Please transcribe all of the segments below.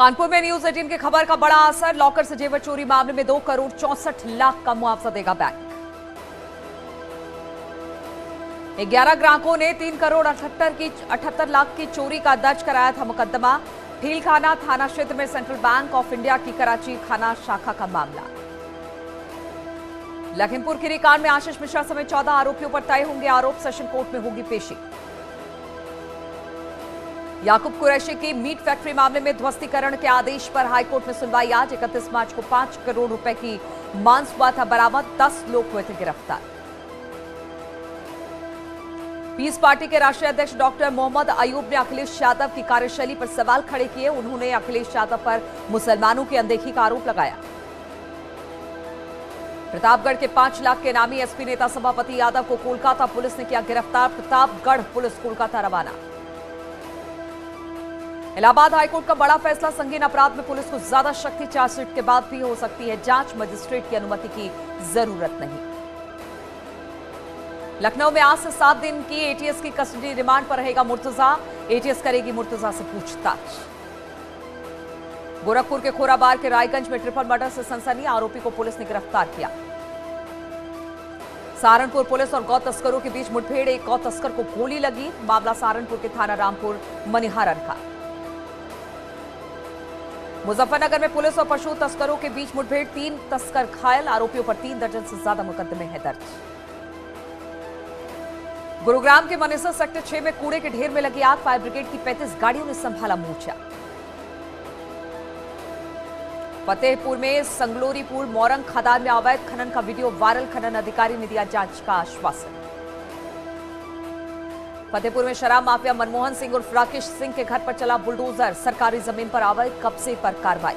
कानपुर में न्यूज 18 की खबर का बड़ा असर। लॉकर से जेवर चोरी मामले में 2 करोड़ 64 लाख का मुआवजा देगा बैंक। 11 ग्राहकों ने 3 करोड़ 78 लाख की चोरी का दर्ज कराया था मुकदमा। ठीलखाना थाना क्षेत्र में सेंट्रल बैंक ऑफ इंडिया की कराची खाना शाखा का मामला। लखीमपुर खीरी कांड में आशीष मिश्रा समेत 14 आरोपियों पर तय होंगे आरोप। सेशन कोर्ट में होगी पेशी। याकूब कुरैशी की मीट फैक्ट्री मामले में ध्वस्तीकरण के आदेश पर हाईकोर्ट में सुनवाई आज। 31 मार्च को 5 करोड़ रुपए की मांस हुआ था बरामद। 10 लोग हुए थे गिरफ्तार। पीस पार्टी के राष्ट्रीय अध्यक्ष डॉक्टर मोहम्मद अयूब ने अखिलेश यादव की कार्यशैली पर सवाल खड़े किए। उन्होंने अखिलेश यादव पर मुसलमानों की अनदेखी का आरोप लगाया। प्रतापगढ़ के 5 लाख के नामी एसपी नेता सभापति यादव को कोलकाता पुलिस ने किया गिरफ्तार। प्रतापगढ़ पुलिस कोलकाता रवाना। इलाहाबाद हाईकोर्ट का बड़ा फैसला। संगीन अपराध में पुलिस को ज्यादा शक्ति। चार्जशीट के बाद भी हो सकती है जांच। मजिस्ट्रेट की अनुमति की जरूरत नहीं। लखनऊ में आज से 7 दिन की एटीएस की कस्टडी रिमांड पर रहेगा मुर्तजा। एटीएस करेगी मुर्तजा से पूछताछ। गोरखपुर के खोराबार के रायगंज में ट्रिपल मर्डर से सनसनी। आरोपी को पुलिस ने गिरफ्तार किया। सहारनपुर पुलिस और गौ तस्करों के बीच मुठभेड़। एक गौ तस्कर को गोली लगी। मामला सहारनपुर के थाना रामपुर मनिहारन का। मुजफ्फरनगर में पुलिस और पशु तस्करों के बीच मुठभेड़। 3 तस्कर घायल। आरोपियों पर 3 दर्जन से ज्यादा मुकदमे हैं दर्ज। गुरुग्राम के मनेसर सेक्टर 6 में कूड़े के ढेर में लगी आग। फायर ब्रिगेड की 35 गाड़ियों ने संभाला मोर्चा। फतेहपुर में संगलोरीपुर मोरंग खदान में अवैध खनन का वीडियो वायरल। खनन अधिकारी ने दिया जांच का आश्वासन। फतेहपुर में शराब माफिया मनमोहन सिंह उर्फ राकेश सिंह के घर पर चला बुलडोजर। सरकारी जमीन पर अवैध कब्जे पर कार्रवाई।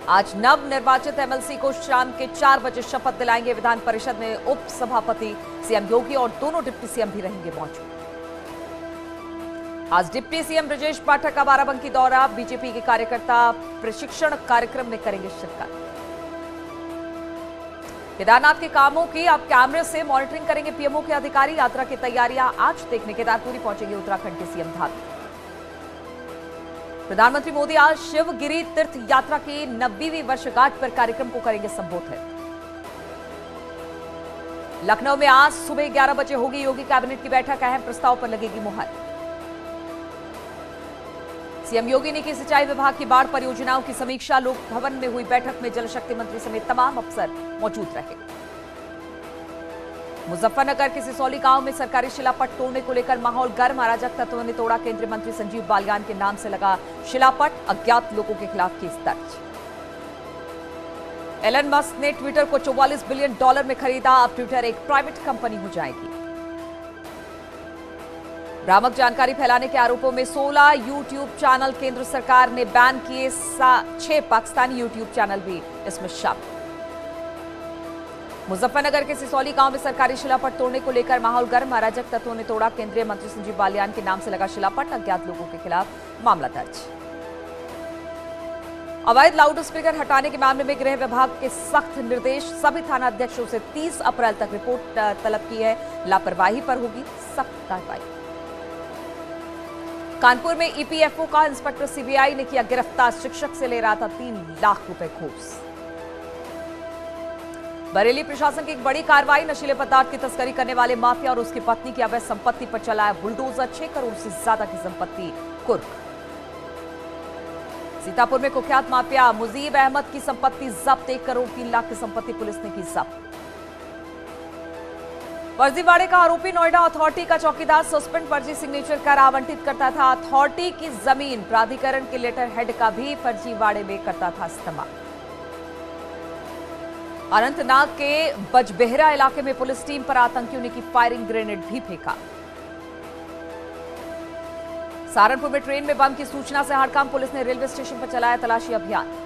आज नव निर्वाचित एमएलसी को शाम के 4 बजे शपथ दिलाएंगे। विधान परिषद में उप सभापति सीएम योगी और दोनों डिप्टी सीएम भी रहेंगे मौजूद। आज डिप्टी सीएम ब्रजेश पाठक का बाराबंकी दौरा। बीजेपी के कार्यकर्ता प्रशिक्षण कार्यक्रम में करेंगे शिरकत। केदारनाथ के कामों की अब कैमरे से मॉनिटरिंग करेंगे पीएमओ के अधिकारी। यात्रा की तैयारियां आज देखने केदारपुरी पहुंचेंगे उत्तराखंड के सीएम धामी। प्रधानमंत्री मोदी आज शिवगिरी तीर्थ यात्रा की 90वीं वर्षगांठ पर कार्यक्रम को करेंगे संबोधित। लखनऊ में आज सुबह 11 बजे होगी योगी कैबिनेट की बैठक। अहम प्रस्ताव पर लगेगी मुहर। सीएम योगी ने की सिंचाई विभाग की बाढ़ परियोजनाओं की समीक्षा। लोक भवन में हुई बैठक में जल शक्ति मंत्री समेत तमाम अफसर मौजूद रहे। मुजफ्फरनगर के सिसौली गांव में सरकारी शिलापट तोड़ने को लेकर माहौल गर्म। अराजक तत्वों ने तोड़ा केंद्रीय मंत्री संजीव बालियान के नाम से लगा शिलापट। अज्ञात लोगों के खिलाफ केस दर्ज। एलन मस्क ने ट्विटर को $44 बिलियन में खरीदा। अब ट्विटर एक प्राइवेट कंपनी हो जाएगी। भ्रामक जानकारी फैलाने के आरोपों में 16 यूट्यूब चैनल केंद्र सरकार ने बैन किए। 6 पाकिस्तानी यूट्यूब चैनल भी इसमें शामिल। मुजफ्फरनगर के सिसौली गांव में सरकारी शिलापट तोड़ने को लेकर माहौल गर्म। अराजक तत्वों ने तोड़ा केंद्रीय मंत्री संजीव बालियान के नाम से लगा शिलापट। अज्ञात लोगों के खिलाफ मामला दर्ज। अवैध लाउड स्पीकर हटाने के मामले में गृह विभाग के सख्त निर्देश। सभी थाना अध्यक्षों से 30 अप्रैल तक रिपोर्ट तलब की है। लापरवाही पर होगी सख्त कार्रवाई। कानपुर में ईपीएफओ का इंस्पेक्टर सीबीआई ने किया गिरफ्तार। शिक्षक से ले रहा था 3 लाख रुपए घूस। बरेली प्रशासन की एक बड़ी कार्रवाई। नशीले पदार्थ की तस्करी करने वाले माफिया और उसकी पत्नी की अवैध संपत्ति पर चलाया बुलडोजर। 6 करोड़ से ज्यादा की संपत्ति कुर्क। सीतापुर में कुख्यात माफिया मुजीब अहमद की संपत्ति जब्त। 1 करोड़ 3 लाख की संपत्ति पुलिस ने की जब्त। फर्जीवाड़े का आरोपी नोएडा अथॉरिटी का चौकीदार सस्पेंड। फर्जी सिग्नेचर कर आवंटित करता था। अथॉरिटी की जमीन प्राधिकरण के लेटर हेड का भी फर्जीवाड़े में करता था इस्तेमाल। अनंतनाग के बजबेहरा इलाके में पुलिस टीम पर आतंकियों ने की फायरिंग। ग्रेनेड भी फेंका। सहारनपुर में ट्रेन में बम की सूचना से हड़कंप। पुलिस ने रेलवे स्टेशन पर चलाया तलाशी अभियान।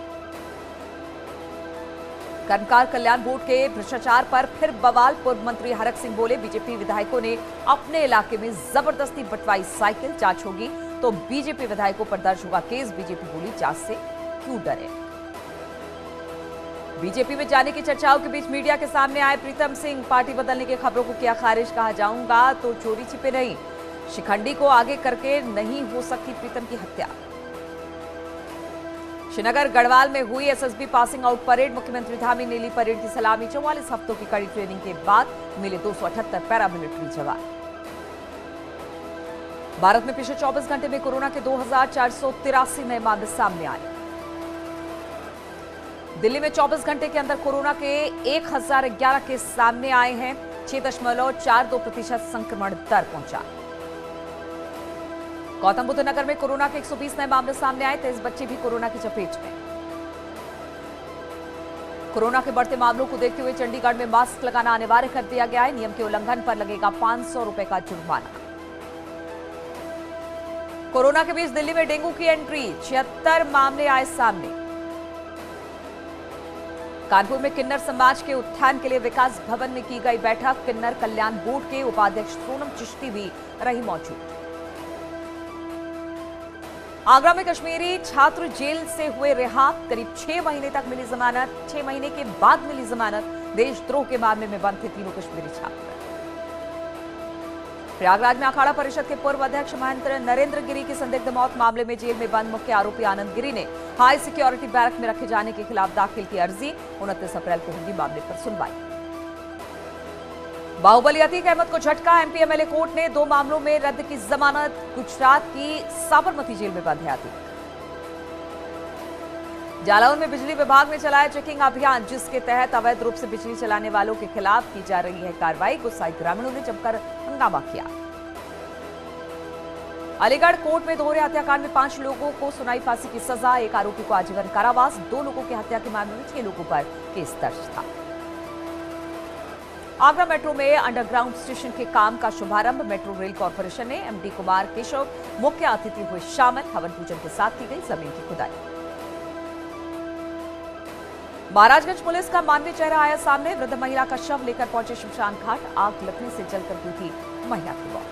कर्मकार कल्याण बोर्ड के भ्रष्टाचार पर फिर बवाल। पूर्व मंत्री हरक सिंह बोले बीजेपी विधायकों ने अपने इलाके में जबरदस्ती बंटवाई साइकिल। जांच होगी तो बीजेपी विधायकों पर दर्ज होगा केस। बीजेपी बोली जांच से क्यों डरे। बीजेपी में जाने की चर्चाओं के बीच मीडिया के सामने आए प्रीतम सिंह। पार्टी बदलने की खबरों को किया खारिज। कहा जाऊंगा तो चोरी छिपे नहीं। शिखंडी को आगे करके नहीं हो सकती प्रीतम की हत्या। श्रीनगर गढ़वाल में हुई एसएसबी पासिंग आउट परेड, मुख्यमंत्री धामी ने ली परेड की सलामी। 44 हफ्तों की कड़ी ट्रेनिंग के बाद मिले 278 पैरामिलिट्री जवान। भारत में पिछले 24 घंटे में कोरोना के 2483 नए मामले सामने आए। दिल्ली में 24 घंटे के अंदर कोरोना के 1011 केस सामने आए हैं। 6.42% संक्रमण दर पहुंचा। गौतम बुद्ध नगर में कोरोना के 120 नए मामले सामने आए। 23 बच्चे भी कोरोना की चपेट में। कोरोना के बढ़ते मामलों को देखते हुए चंडीगढ़ में मास्क लगाना अनिवार्य कर दिया गया है। नियम के उल्लंघन पर लगेगा 500 रुपए का जुर्माना। कोरोना के बीच दिल्ली में डेंगू की एंट्री, 76 मामले आए सामने। कानपुर में किन्नर समाज के उत्थान के लिए विकास भवन में की गई बैठक। किन्नर कल्याण बोर्ड के उपाध्यक्ष सोनम चिश्ती भी रही मौजूद। आगरा में कश्मीरी छात्र जेल से हुए रिहा, करीब 6 महीने तक मिली जमानत। 6 महीने के बाद मिली जमानत। देशद्रोह के मामले में बंद थे तीनों कश्मीरी छात्र। प्रयागराज में अखाड़ा परिषद के पूर्व अध्यक्ष महंत नरेंद्र गिरी की संदिग्ध मौत मामले में जेल में बंद मुख्य आरोपी आनंद गिरी ने हाई सिक्योरिटी बैरक में रखे जाने के खिलाफ दाखिल की अर्जी। 29 अप्रैल को होगी मामले पर सुनवाई। बाहुबली अतीक अहमद को झटका, एमपी एमएलए कोर्ट ने 2 मामलों में रद्द की जमानत। गुजरात की साबरमती जेल में बंद है अतीक। जालौर में बिजली विभाग में चलाया चेकिंग अभियान, जिसके तहत अवैध रूप से बिजली चलाने वालों के खिलाफ की जा रही है कार्रवाई। गुस्साई ग्रामीणों ने जमकर हंगामा किया। अलीगढ़ कोर्ट में दोहरे हत्याकांड में 5 लोगों को सुनाई फांसी की सजा। 1 आरोपी को आजीवन कारावास। 2 लोगों की हत्या के मामले में 6 लोगों पर केस दर्ज था। आगरा मेट्रो में अंडरग्राउंड स्टेशन के काम का शुभारंभ। मेट्रो रेल कॉर्पोरेशन ने एमडी कुमार केशव मुख्य अतिथि हुए शामिल। हवन पूजन के साथ की गई जमीन की खुदाई। महाराजगंज पुलिस का मानवीय चेहरा आया सामने। वृद्ध महिला का शव लेकर पहुंचे शमशान घाट। आग लगने से जलकर हुई थी महिला की मौत।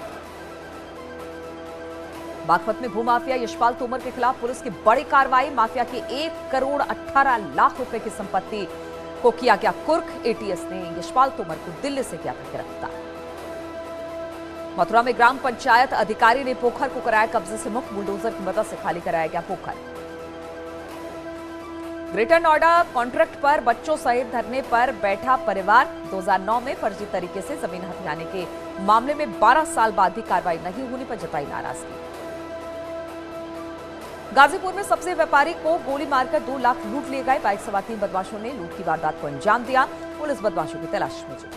बागपत में भूमाफिया यशपाल तोमर के खिलाफ पुलिस की बड़ी कार्रवाई। माफिया की 1 करोड़ 18 लाख रुपए की संपत्ति को किया गया कुर्क। एटीएस ने यशपाल तोमर को दिल्ली से किया था गिरफ्तार। मथुरा में ग्राम पंचायत अधिकारी ने पोखर को कराया कब्जे से मुक्त। बुलडोजर की मदद से खाली कराया गया पोखर। ग्रेटर नोएडा कॉन्ट्रैक्ट पर बच्चों सहित धरने पर बैठा परिवार। 2009 में फर्जी तरीके से जमीन हथियाने के मामले में 12 साल बाद भी कार्रवाई नहीं होने पर जताई नाराजगी। गाजीपुर में सब्जी व्यापारी को गोली मारकर 2 लाख लूट लिए गए। बाइक सवार 3 बदमाशों ने लूट की वारदात को अंजाम दिया। पुलिस बदमाशों की तलाश में जुटी।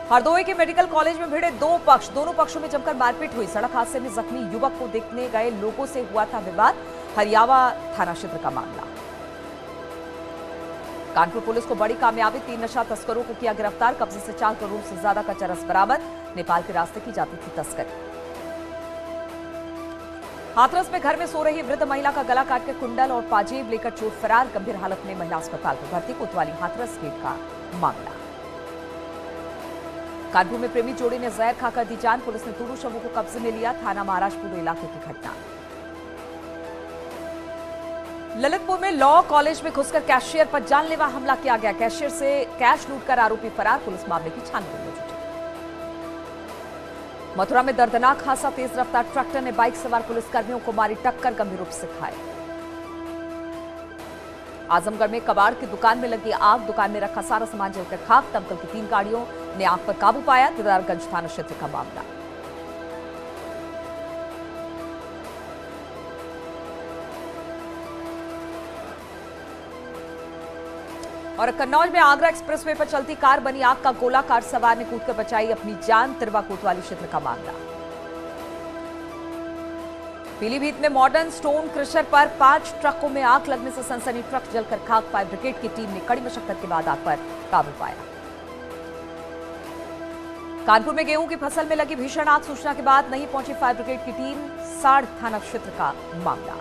हरदोई के मेडिकल कॉलेज में भिड़े 2 पक्ष। दोनों पक्षों में जमकर मारपीट हुई। सड़क हादसे में जख्मी युवक को देखने गए लोगों से हुआ था विवाद। हरियावा थाना क्षेत्र का मामला। कानपुर पुलिस को बड़ी कामयाबी। 3 नशा तस्करों को किया गिरफ्तार। कब्जे से 4 करोड़ से ज्यादा का चरस बरामद। नेपाल के रास्ते की जाती थी तस्करी। हाथरस में घर में सो रही वृद्ध महिला का गला काटकर कुंडल और पाजेब लेकर चोर फरार। गंभीर हालत में महिला अस्पताल में भर्ती। कोतवाली हाथरस गेट का मामला। कानपुर में प्रेमी जोड़ी ने जहर खाकर दी जान। पुलिस ने दोनों शवों को कब्जे में लिया। थाना महाराजपुर इलाके की घटना। ललितपुर में लॉ कॉलेज में घुसकर कैशियर पर जानलेवा हमला किया गया। कैशियर से कैश लूटकर आरोपी फरार। पुलिस मामले की छानबीन में जुटी। मथुरा में दर्दनाक हादसा। तेज रफ्तार ट्रैक्टर ने बाइक सवार पुलिसकर्मियों को मारी टक्कर। गंभीर रूप से घायल। आजमगढ़ में कबाड़ की दुकान में लगी आग। दुकान में रखा सारा सामान जलकर खाक। दमकल की 3 गाड़ियों ने आग पर काबू पाया। दीदारगंज थाना क्षेत्र का मामला। और कन्नौज में आगरा एक्सप्रेसवे पर चलती कार बनी आग का गोला। कार सवार ने कूदकर बचाई अपनी जान। तिरवा कोतवाली क्षेत्र का मामला। पीलीभीत में मॉडर्न स्टोन क्रशर पर 5 ट्रकों में आग लगने से सनसनी। ट्रक जलकर खाक। फायर ब्रिगेड की टीम ने कड़ी मशक्कत के बाद आग पर काबू पाया। कानपुर में गेहूं की फसल में लगी भीषण आग। सूचना के बाद नहीं पहुंची फायर ब्रिगेड की टीम। साड़ थाना क्षेत्र का मामला।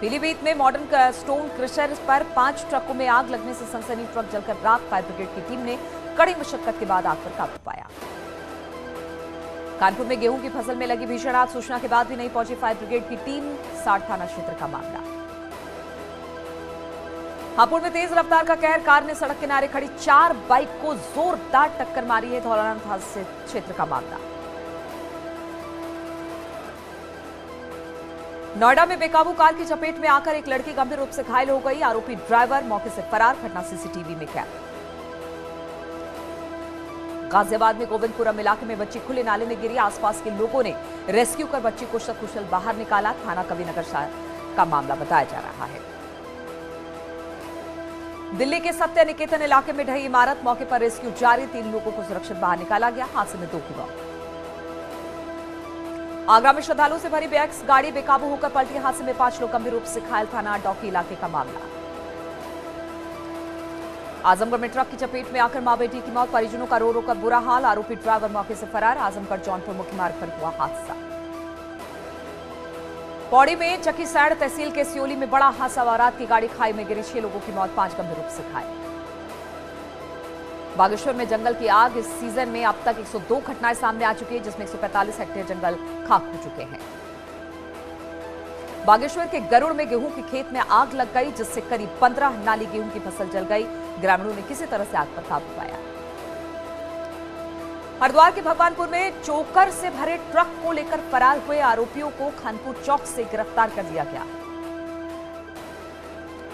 पीलीभीत में मॉडर्न स्टोन क्रशर पर 5 ट्रकों में आग लगने से सनसनी। ट्रक जलकर राख। फायर ब्रिगेड की टीम ने कड़ी मशक्कत के बाद आग पर काबू पाया। कानपुर में गेहूं की फसल में लगी भीषण आग। सूचना के बाद भी नहीं पहुंची फायर ब्रिगेड की टीम। साड़ थाना क्षेत्र का मामला। हापुड़ में तेज रफ्तार का कहर, कार ने सड़क किनारे खड़ी 4 बाइक को जोरदार टक्कर मारी है। धौलानाथ हादसे क्षेत्र का मामला। नोएडा में बेकाबू कार की चपेट में आकर एक लड़की गंभीर रूप से घायल हो गई। आरोपी ड्राइवर मौके से फरार, घटना सीसीटीवी में कैद। गाजियाबाद में गोविंदपुरम इलाके में बच्ची खुले नाले में गिरी। आसपास के लोगों ने रेस्क्यू कर बच्ची को सकुशल बाहर निकाला। थाना कविनगर का मामला बताया जा रहा है। दिल्ली के सत्य निकेतन इलाके में ढही इमारत, मौके पर रेस्क्यू जारी। 3 लोगों को सुरक्षित बाहर निकाला गया। हादसे में 2 की मौत। आगरा में श्रद्धालुओं से भरी BX गाड़ी बेकाबू होकर पलटी। हादसे में 5 लोग गंभीर रूप से घायल। थाना डॉकी इलाके का मामला। आजमगढ़ में ट्रक की चपेट में आकर मां बेटी की मौत, परिजनों का रो रो कर बुरा हाल। आरोपी ड्राइवर मौके से फरार। आजमगढ़ जौनपुर मुख्य मार्ग पर हुआ हादसा। पौड़ी में चकीसैड़ तहसील के सियोली में बड़ा हादसा, बारात की गाड़ी खाई में गिरी। 6 लोगों की मौत, 5 गंभीर रूप से घायल। बागेश्वर में जंगल की आग, इस सीजन में अब तक 102 घटनाएं सामने आ चुकी है, जिसमें 145 हेक्टेयर जंगल खाक हो चुके हैं। बागेश्वर के गरुड़ में गेहूं के खेत में आग लग गई, जिससे करीब 15 नाली गेहूं की फसल जल गई। ग्रामीणों ने किसी तरह से आग पर काबू पाया। हरिद्वार के भगवानपुर में चोकर से भरे ट्रक को लेकर फरार हुए आरोपियों को खानपुर चौक से गिरफ्तार कर लिया गया।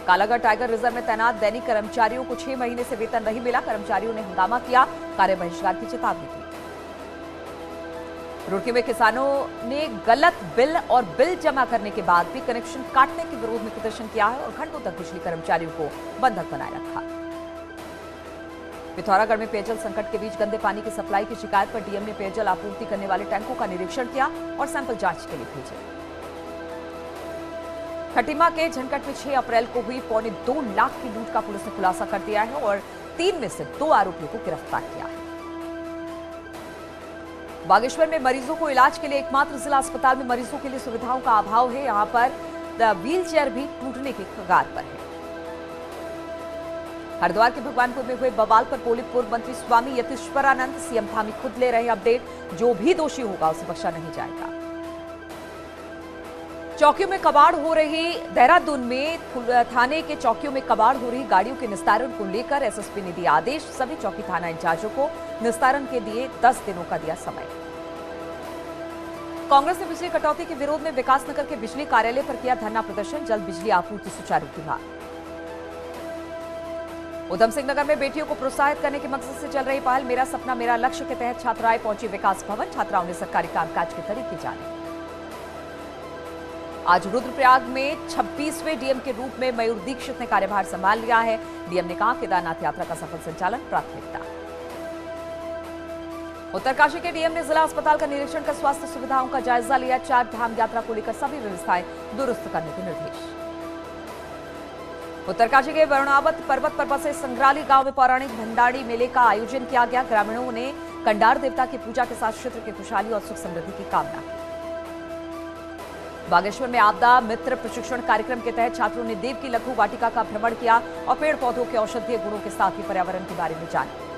कालागढ़ टाइगर रिजर्व में तैनात दैनिक कर्मचारियों को 6 महीने से वेतन नहीं मिला। कर्मचारियों ने हंगामा किया, कार्य बहिष्कार की चेतावनी दी। रुड़की में किसानों ने गलत बिल और बिल जमा करने के बाद भी कनेक्शन काटने के विरोध में प्रदर्शन किया है और घंटों तक बिजली कर्मचारियों को बंधक बनाए रखा। पिथौरागढ़ में पेयजल संकट के बीच गंदे पानी की सप्लाई की शिकायत पर डीएम ने पेयजल आपूर्ति करने वाले टैंकों का निरीक्षण किया और सैंपल जांच के लिए भेजे। खटीमा के झनकट में 6 अप्रैल को हुई 2.25 लाख की लूट का पुलिस ने खुलासा कर दिया है और 3 में से 2 आरोपियों को गिरफ्तार किया है। बागेश्वर में मरीजों को इलाज के लिए एकमात्र जिला अस्पताल में मरीजों के लिए सुविधाओं का अभाव है। यहां पर व्हील चेयर भी टूटने की कगार पर है। हरिद्वार के भगवानपुर में हुए बवाल पर बोले पूर्व मंत्री स्वामी यतीश्वरानंद, सीएम धामी खुद ले रहे अपडेट, जो भी दोषी होगा उसे बख्शा नहीं जाएगा। चौकियों में कबाड़ हो रही, देहरादून में थाने के चौकियों में कबाड़ हो रही गाड़ियों के निस्तारण को लेकर एसएसपी ने दिया आदेश। सभी चौकी थाना इंचार्जों को निस्तारण के लिए 10 दिनों का दिया समय। कांग्रेस ने बिजली कटौती के विरोध में विकासनगर के बिजली कार्यालय पर किया धरना प्रदर्शन, जल्द बिजली आपूर्ति सुचारू की मांग। उधम सिंह नगर में बेटियों को प्रोत्साहित करने के मकसद से चल रही पहल मेरा सपना मेरा लक्ष्य के तहत छात्राएं पहुंची विकास भवन। छात्राओं ने सरकारी कामकाज के तरीके जाने। आज रुद्रप्रयाग में 26वें डीएम के रूप में मयूर दीक्षित ने कार्यभार संभाल लिया है। डीएम ने कहा केदारनाथ यात्रा का सफल संचालन प्राथमिकता। उत्तरकाशी के डीएम ने जिला अस्पताल का निरीक्षण कर स्वास्थ्य सुविधाओं का जायजा लिया। 4 धाम यात्रा को लेकर सभी व्यवस्थाएं दुरुस्त करने के निर्देश। उत्तरकाशी के वरुणावत पर्वत पर बसे संग्राली गांव में पौराणिक भंडारी मेले का आयोजन किया गया। ग्रामीणों ने कंडार देवता की पूजा के साथ क्षेत्र की खुशहाली और सुख समृद्धि की कामना की। बागेश्वर में आपदा मित्र प्रशिक्षण कार्यक्रम के तहत छात्रों ने देव की लघु वाटिका का भ्रमण किया और पेड़ पौधों के औषधीय गुणों के साथ ही पर्यावरण के बारे में जाना।